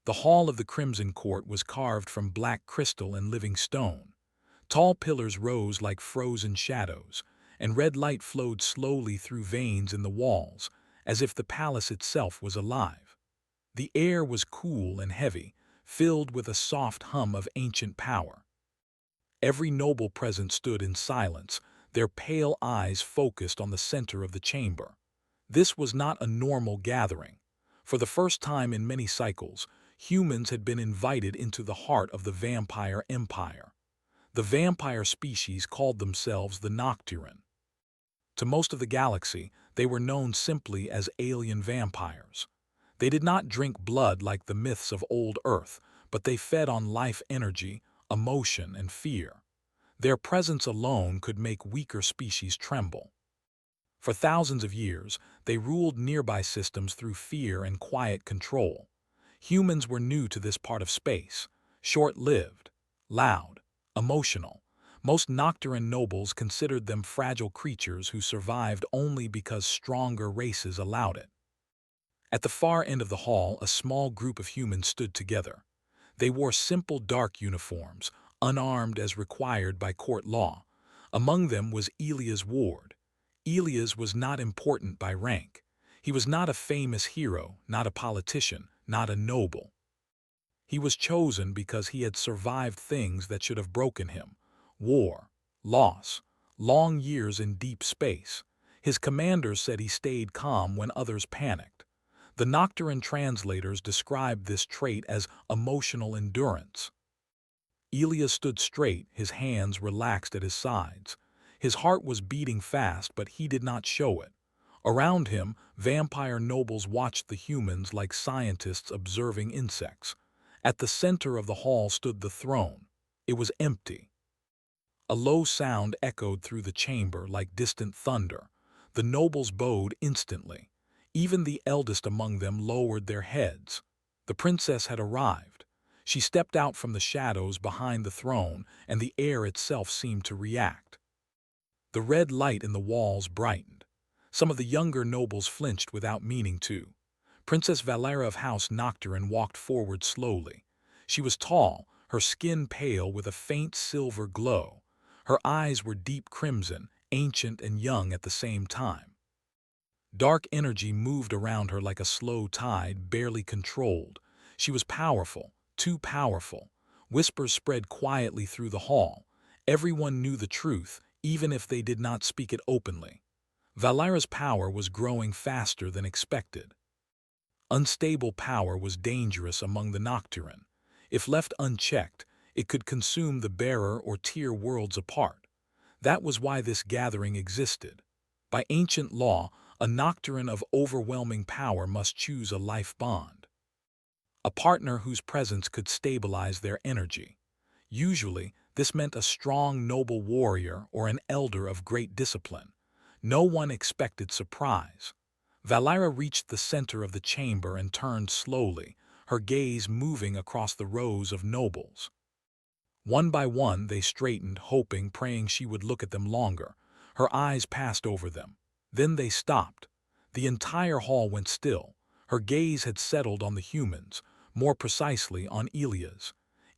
The hall of the Crimson Court was carved from black crystal and living stone. Tall pillars rose like frozen shadows, and red light flowed slowly through veins in the walls, as if the palace itself was alive. The air was cool and heavy, filled with a soft hum of ancient power. Every noble present stood in silence, their pale eyes focused on the center of the chamber. This was not a normal gathering. For the first time in many cycles, humans had been invited into the heart of the vampire empire. The vampire species called themselves the Nocturne. To most of the galaxy, they were known simply as alien vampires. They did not drink blood like the myths of old Earth, but they fed on life energy, emotion, and fear. Their presence alone could make weaker species tremble. For thousands of years, they ruled nearby systems through fear and quiet control. Humans were new to this part of space, short-lived, loud, emotional. Most Nocturne nobles considered them fragile creatures who survived only because stronger races allowed it. At the far end of the hall, a small group of humans stood together. They wore simple dark uniforms, unarmed as required by court law. Among them was Elias Ward. Elias was not important by rank. He was not a famous hero, not a politician, not a noble. He was chosen because he had survived things that should have broken him: war, loss, long years in deep space. His commanders said he stayed calm when others panicked. The Nocturne translators described this trait as emotional endurance. Elias stood straight, his hands relaxed at his sides. His heart was beating fast, but he did not show it. Around him, vampire nobles watched the humans like scientists observing insects. At the center of the hall stood the throne. It was empty. A low sound echoed through the chamber like distant thunder. The nobles bowed instantly. Even the eldest among them lowered their heads. The princess had arrived. She stepped out from the shadows behind the throne, and the air itself seemed to react. The red light in the walls brightened. Some of the younger nobles flinched without meaning to. Princess Valera of House Nocturne walked forward slowly. She was tall, her skin pale with a faint silver glow. Her eyes were deep crimson, ancient and young at the same time. Dark energy moved around her like a slow tide, barely controlled. She was powerful, too powerful. Whispers spread quietly through the hall. Everyone knew the truth, even if they did not speak it openly. Valera's power was growing faster than expected. Unstable power was dangerous among the Nocturne. If left unchecked, it could consume the bearer or tear worlds apart. That was why this gathering existed. By ancient law, a Nocturne of overwhelming power must choose a life bond, a partner whose presence could stabilize their energy. Usually, this meant a strong, noble warrior or an elder of great discipline. No one expected surprise. Valera reached the center of the chamber and turned slowly, her gaze moving across the rows of nobles. One by one, they straightened, hoping, praying she would look at them longer. Her eyes passed over them. Then they stopped. The entire hall went still. Her gaze had settled on the humans, more precisely on Elias.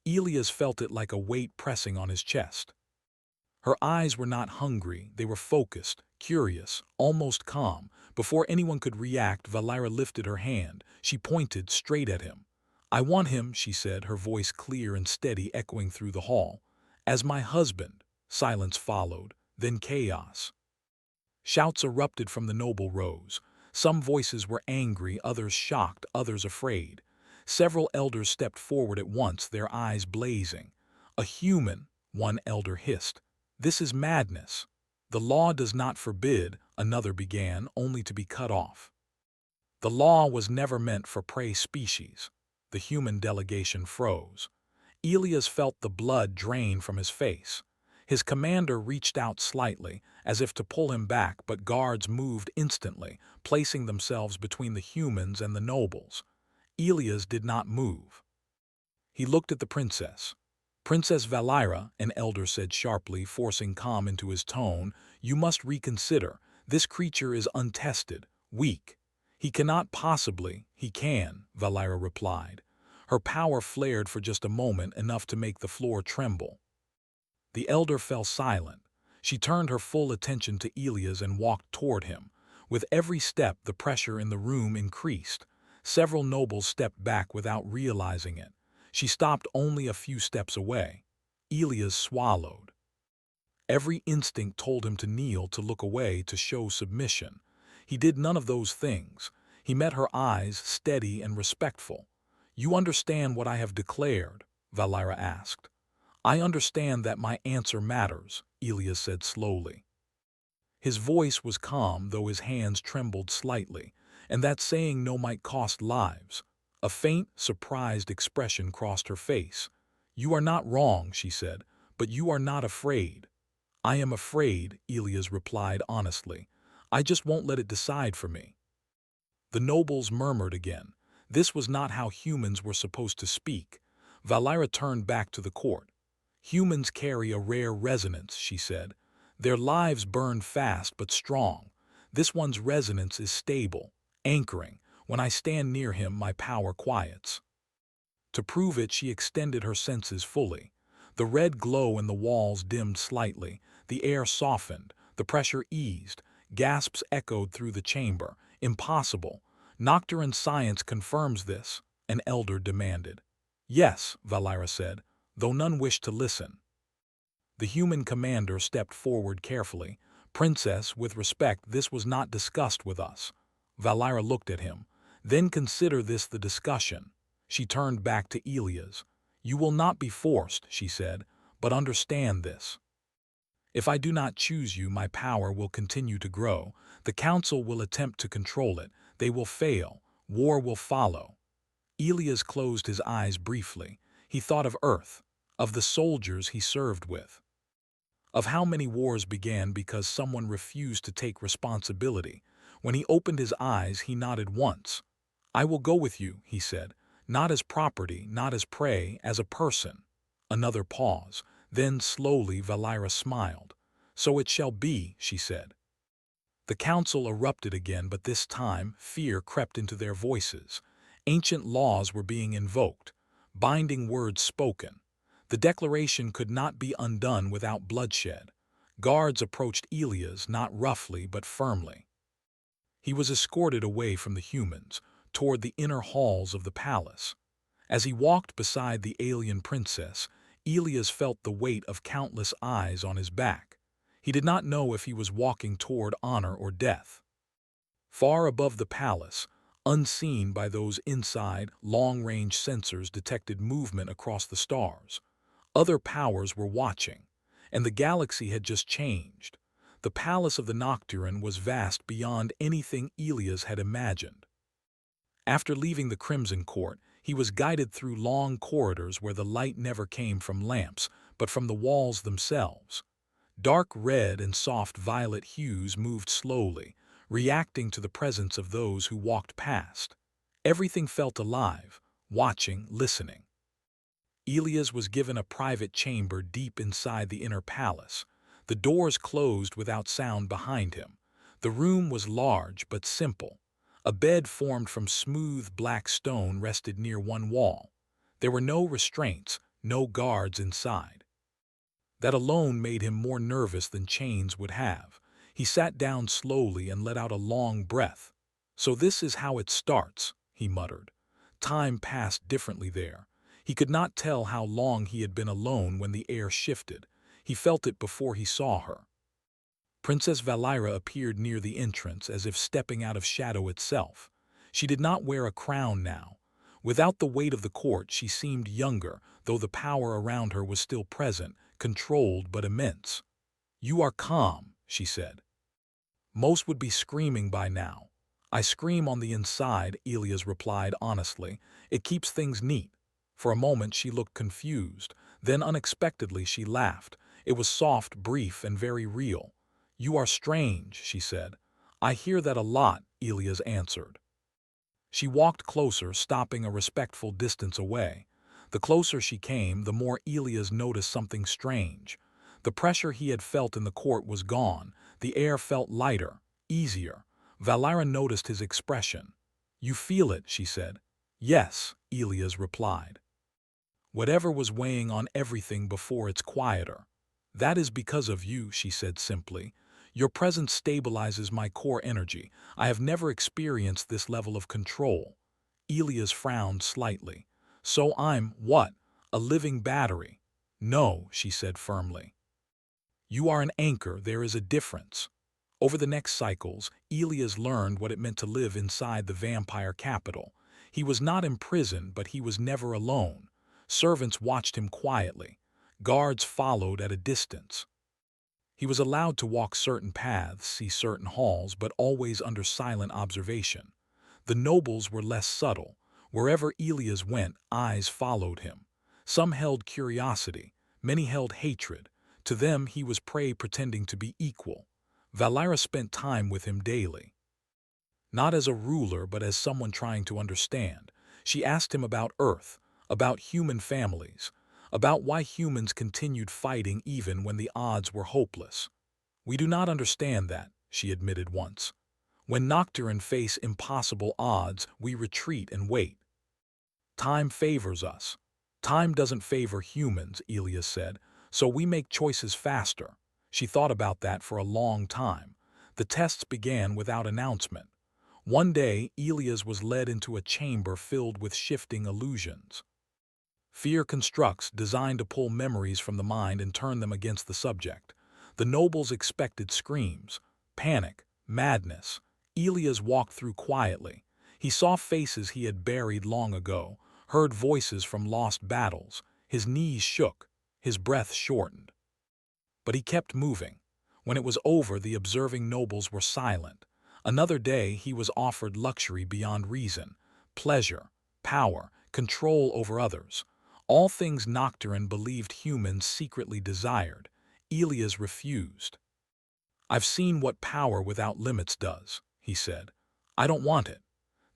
Elias felt it like a weight pressing on his chest. Her eyes were not hungry, they were focused, curious, almost calm. Before anyone could react, Valera lifted her hand. She pointed straight at him. "I want him," she said, her voice clear and steady, echoing through the hall. "As my husband." Silence followed, then chaos. Shouts erupted from the noble rows. Some voices were angry, others shocked, others afraid. Several elders stepped forward at once, their eyes blazing. "A human," one elder hissed. "This is madness." "The law does not forbid," another began, only to be cut off. The law was never meant for prey species. The human delegation froze. Elias felt the blood drain from his face. His commander reached out slightly, as if to pull him back, but guards moved instantly, placing themselves between the humans and the nobles. Elias did not move. He looked at the princess. "Princess Valera," an elder said sharply, forcing calm into his tone, "you must reconsider. This creature is untested, weak." "He cannot possibly." "He can," Valera replied. Her power flared for just a moment, enough to make the floor tremble. The elder fell silent. She turned her full attention to Elias and walked toward him. With every step, the pressure in the room increased. Several nobles stepped back without realizing it. She stopped only a few steps away. Elias swallowed. Every instinct told him to kneel, to look away, to show submission. He did none of those things. He met her eyes, steady and respectful. "You understand what I have declared?" Valera asked. "I understand that my answer matters," Elias said slowly. His voice was calm, though his hands trembled slightly, and that saying no might cost lives. A faint, surprised expression crossed her face. "You are not wrong," she said, "but you are not afraid." "I am afraid," Elias replied honestly. "I just won't let it decide for me." The nobles murmured again. This was not how humans were supposed to speak. Valera turned back to the court. "Humans carry a rare resonance," she said. "Their lives burn fast but strong. This one's resonance is stable, anchoring. When I stand near him, my power quiets." To prove it, she extended her senses fully. The red glow in the walls dimmed slightly. The air softened. The pressure eased. Gasps echoed through the chamber. "Impossible. Nocturne science confirms this," an elder demanded. "Yes," Valera said, though none wished to listen. The human commander stepped forward carefully. "Princess, with respect, this was not discussed with us." Valera looked at him. "Then consider this the discussion." She turned back to Elias. "You will not be forced," she said, "but understand this. If I do not choose you, my power will continue to grow. The council will attempt to control it. They will fail. War will follow." Elias closed his eyes briefly. He thought of Earth, of the soldiers he served with, of how many wars began because someone refused to take responsibility. When he opened his eyes, he nodded once. "I will go with you," he said, "not as property, not as prey, as a person." Another pause. Then slowly Valera smiled. "So it shall be," she said. The council erupted again, but this time fear crept into their voices. Ancient laws were being invoked, binding words spoken. The declaration could not be undone without bloodshed. Guards approached Elias, not roughly but firmly. He was escorted away from the humans, toward the inner halls of the palace. As he walked beside the alien princess, Elias felt the weight of countless eyes on his back. He did not know if he was walking toward honor or death. Far above the palace, unseen by those inside, long-range sensors detected movement across the stars. Other powers were watching, and the galaxy had just changed. The palace of the Nocturne was vast beyond anything Elias had imagined. After leaving the Crimson Court, he was guided through long corridors where the light never came from lamps, but from the walls themselves. Dark red and soft violet hues moved slowly, reacting to the presence of those who walked past. Everything felt alive, watching, listening. Elias was given a private chamber deep inside the inner palace. The doors closed without sound behind him. The room was large but simple. A bed formed from smooth black stone rested near one wall. There were no restraints, no guards inside. That alone made him more nervous than chains would have. He sat down slowly and let out a long breath. "So this is how it starts," he muttered. Time passed differently there. He could not tell how long he had been alone when the air shifted. He felt it before he saw her. Princess Valera appeared near the entrance, as if stepping out of shadow itself. She did not wear a crown now. Without the weight of the court, she seemed younger, though the power around her was still present, controlled but immense. "You are calm," she said. "Most would be screaming by now." "I scream on the inside," Elias replied honestly. "It keeps things neat." For a moment she looked confused. Then unexpectedly she laughed. It was soft, brief, and very real. "You are strange," she said. "I hear that a lot," Elias answered. She walked closer, stopping a respectful distance away. The closer she came, the more Elias noticed something strange. The pressure he had felt in the court was gone. The air felt lighter, easier. Valera noticed his expression. "You feel it," she said. "Yes," Elias replied. Whatever was weighing on everything before, it's quieter. That is because of you, she said simply. Your presence stabilizes my core energy. I have never experienced this level of control. Elias frowned slightly. So I'm, what? A living battery? No, she said firmly. You are an anchor, there is a difference. Over the next cycles, Elias learned what it meant to live inside the vampire capital. He was not imprisoned, but he was never alone. Servants watched him quietly. Guards followed at a distance. He was allowed to walk certain paths, see certain halls, but always under silent observation. The nobles were less subtle. Wherever Elias went, eyes followed him. Some held curiosity, many held hatred. To them he was prey pretending to be equal. Valera spent time with him daily. Not as a ruler, but as someone trying to understand. She asked him about Earth, about human families, about why humans continued fighting even when the odds were hopeless. We do not understand that, she admitted once. When Nocturne face impossible odds, we retreat and wait. Time favors us. Time doesn't favor humans, Elias said, so we make choices faster. She thought about that for a long time. The tests began without announcement. One day, Elias was led into a chamber filled with shifting illusions. Fear constructs designed to pull memories from the mind and turn them against the subject. The nobles expected screams, panic, madness. Elias walked through quietly. He saw faces he had buried long ago, heard voices from lost battles. His knees shook, his breath shortened. But he kept moving. When it was over, the observing nobles were silent. Another day, he was offered luxury beyond reason, pleasure, power, control over others. All things Nocturne believed humans secretly desired. Elias refused. I've seen what power without limits does, he said. I don't want it.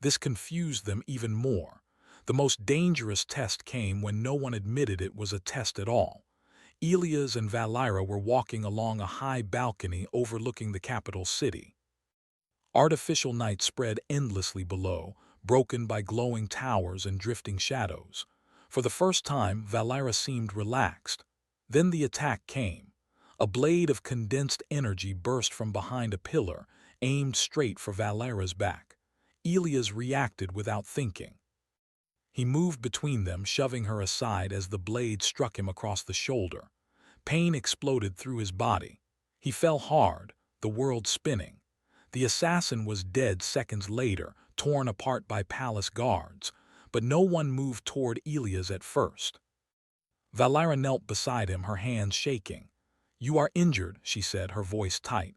This confused them even more. The most dangerous test came when no one admitted it was a test at all. Elias and Valera were walking along a high balcony overlooking the capital city. Artificial night spread endlessly below, broken by glowing towers and drifting shadows. For the first time, Valera seemed relaxed. Then the attack came. A blade of condensed energy burst from behind a pillar, aimed straight for Valera's back. Elias reacted without thinking. He moved between them, shoving her aside as the blade struck him across the shoulder. Pain exploded through his body. He fell hard, the world spinning. The assassin was dead seconds later, torn apart by palace guards, but no one moved toward Elias at first. Valera knelt beside him, her hands shaking. You are injured, she said, her voice tight.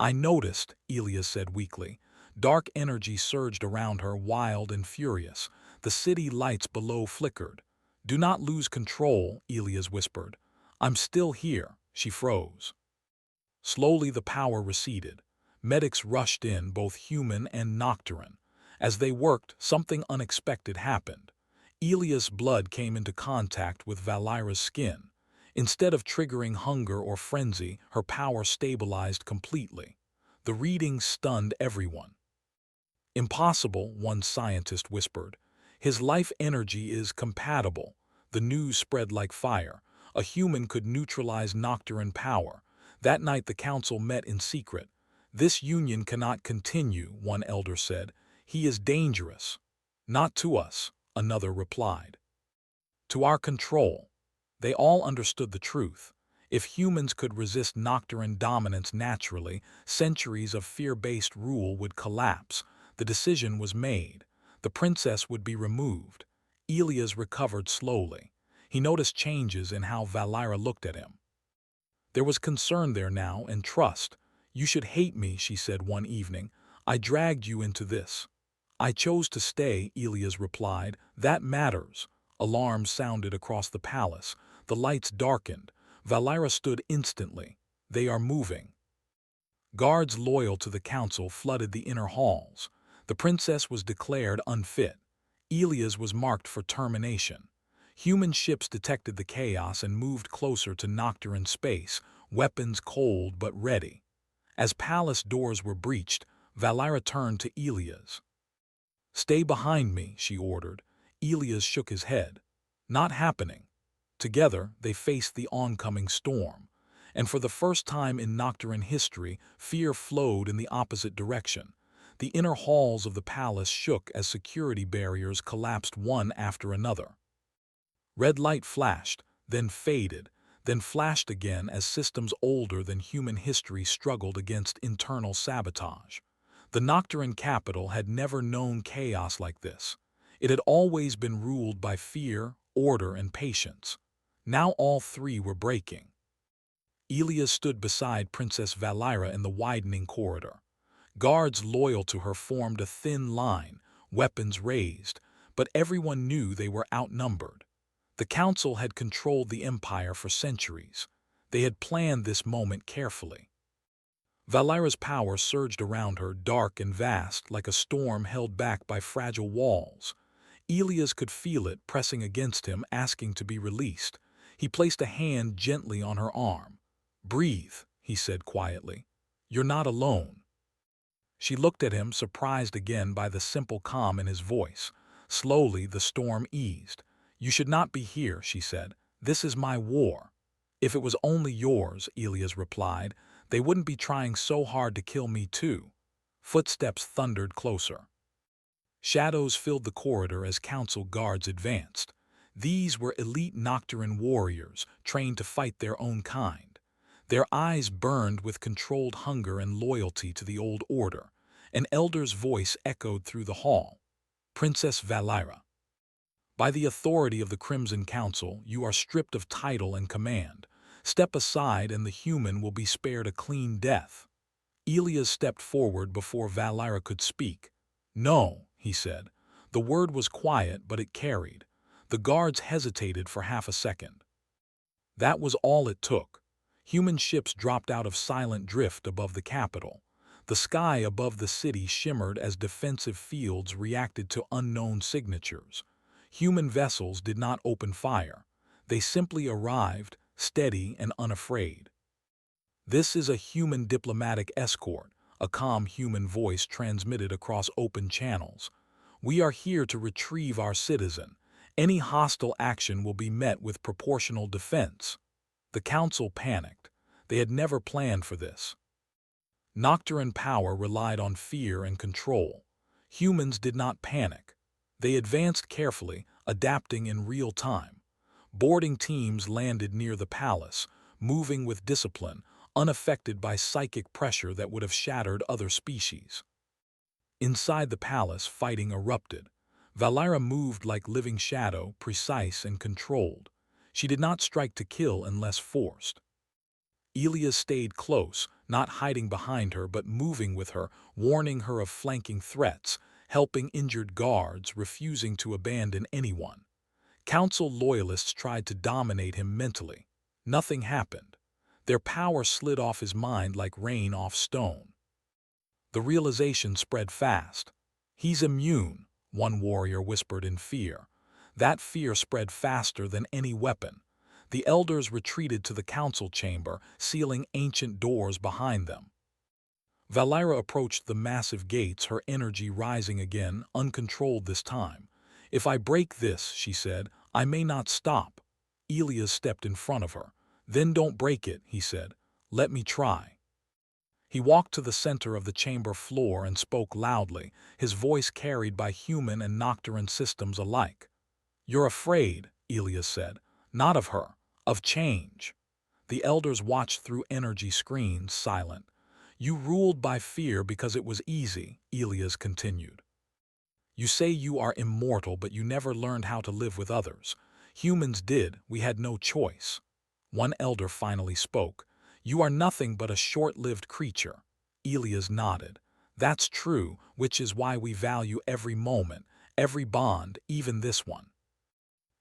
I noticed, Elias said weakly. Dark energy surged around her, wild and furious. The city lights below flickered. Do not lose control, Elias whispered. I'm still here, she froze. Slowly the power receded. Medics rushed in, both human and Nocturne. As they worked, something unexpected happened. Elias' blood came into contact with Valera's skin. Instead of triggering hunger or frenzy, her power stabilized completely. The reading stunned everyone. Impossible, one scientist whispered. His life energy is compatible. The news spread like fire. A human could neutralize Nocturne power. That night the council met in secret. This union cannot continue, one elder said. He is dangerous. Not to us, another replied. To our control. They all understood the truth. If humans could resist Nocturne dominance naturally, centuries of fear-based rule would collapse. The decision was made. The princess would be removed. Elias recovered slowly. He noticed changes in how Valera looked at him. There was concern there now and trust. You should hate me, she said one evening. I dragged you into this. I chose to stay, Elias replied. That matters. Alarms sounded across the palace. The lights darkened. Valera stood instantly. They are moving. Guards loyal to the council flooded the inner halls. The princess was declared unfit. Elias was marked for termination. Human ships detected the chaos and moved closer to Nocturne space, weapons cold but ready. As palace doors were breached, Valera turned to Elias. Stay behind me, she ordered. Elias shook his head. Not happening. Together, they faced the oncoming storm. And for the first time in Nocturne history, fear flowed in the opposite direction. The inner halls of the palace shook as security barriers collapsed one after another. Red light flashed, then faded, then flashed again as systems older than human history struggled against internal sabotage. The Nocturne capital had never known chaos like this. It had always been ruled by fear, order, and patience. Now all three were breaking. Elias stood beside Princess Valira in the widening corridor. Guards loyal to her formed a thin line, weapons raised, but everyone knew they were outnumbered. The council had controlled the empire for centuries. They had planned this moment carefully. Valira's power surged around her, dark and vast, like a storm held back by fragile walls. Elias could feel it pressing against him, asking to be released. He placed a hand gently on her arm. "Breathe," he said quietly. "You're not alone." She looked at him, surprised again by the simple calm in his voice. Slowly, the storm eased. "You should not be here," she said. "This is my war." "If it was only yours," Elias replied, "they wouldn't be trying so hard to kill me too." Footsteps thundered closer. Shadows filled the corridor as council guards advanced. These were elite Nocturne warriors, trained to fight their own kind. Their eyes burned with controlled hunger and loyalty to the old order. An elder's voice echoed through the hall. "Princess Valira, by the authority of the Crimson Council, you are stripped of title and command. Step aside and the human will be spared a clean death." Elias stepped forward before Valira could speak. "No," he said. The word was quiet, but it carried. The guards hesitated for half a second. That was all it took. Human ships dropped out of silent drift above the capital. The sky above the city shimmered as defensive fields reacted to unknown signatures. Human vessels did not open fire. They simply arrived, steady and unafraid. "This is a human diplomatic escort," a calm human voice transmitted across open channels. "We are here to retrieve our citizen. Any hostile action will be met with proportional defense." The council panicked. They had never planned for this. Nocturne power relied on fear and control. Humans did not panic. They advanced carefully, adapting in real time. Boarding teams landed near the palace, moving with discipline, unaffected by psychic pressure that would have shattered other species. Inside the palace, fighting erupted. Valira moved like living shadow, precise and controlled. She did not strike to kill unless forced. Elias stayed close, not hiding behind her but moving with her, warning her of flanking threats, helping injured guards, refusing to abandon anyone. Council loyalists tried to dominate him mentally. Nothing happened. Their power slid off his mind like rain off stone. The realization spread fast. "He's immune," one warrior whispered in fear. That fear spread faster than any weapon. The elders retreated to the council chamber, sealing ancient doors behind them. Valira approached the massive gates, her energy rising again, uncontrolled this time. "If I break this," she said, "I may not stop." Elias stepped in front of her. "Then don't break it," he said. "Let me try." He walked to the center of the chamber floor and spoke loudly, his voice carried by human and Nocturne systems alike. "You're afraid," Elias said. "Not of her, of change." The elders watched through energy screens, silent. "You ruled by fear because it was easy," Elias continued. "You say you are immortal, but you never learned how to live with others. Humans did, we had no choice." One elder finally spoke. "You are nothing but a short-lived creature." Elias nodded. "That's true, which is why we value every moment, every bond, even this one."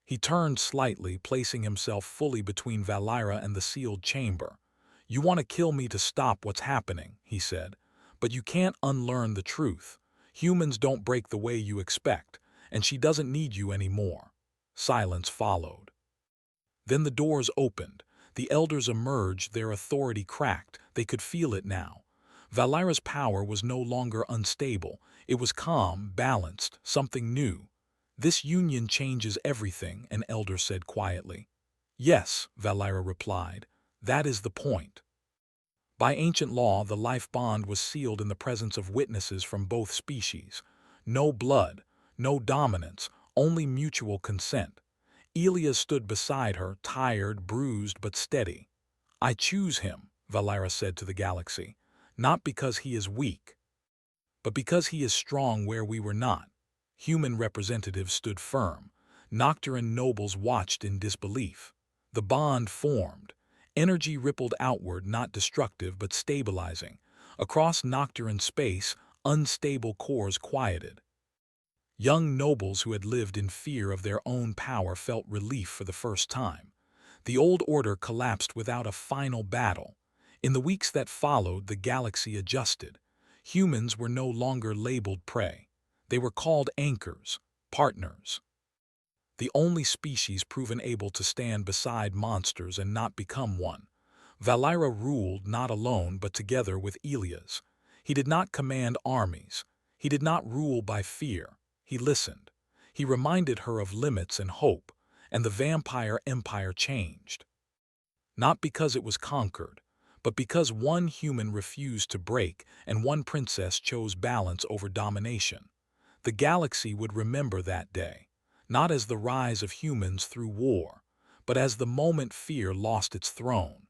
He turned slightly, placing himself fully between Valira and the sealed chamber. "You want to kill me to stop what's happening," he said. "But you can't unlearn the truth. Humans don't break the way you expect, and she doesn't need you anymore." Silence followed. Then the doors opened. The elders emerged, their authority cracked. They could feel it now. Valira's power was no longer unstable. It was calm, balanced, something new. This union changes everything, an elder said quietly. Yes, Valera replied, that is the point. By ancient law, the life bond was sealed in the presence of witnesses from both species. No blood, no dominance, only mutual consent. Elia stood beside her, tired, bruised, but steady. I choose him, Valera said to the galaxy, not because he is weak, but because he is strong where we were not. Human representatives stood firm. Nocturne nobles watched in disbelief. The bond formed. Energy rippled outward, not destructive but stabilizing. Across Nocturne space, unstable cores quieted. Young nobles who had lived in fear of their own power felt relief for the first time. The old order collapsed without a final battle. In the weeks that followed, the galaxy adjusted. Humans were no longer labeled prey. They were called anchors, partners. The only species proven able to stand beside monsters and not become one. Valera ruled not alone but together with Elias. He did not command armies. He did not rule by fear. He listened. He reminded her of limits and hope, and the vampire empire changed. Not because it was conquered, but because one human refused to break and one princess chose balance over domination. The galaxy would remember that day, not as the rise of humans through war, but as the moment fear lost its throne.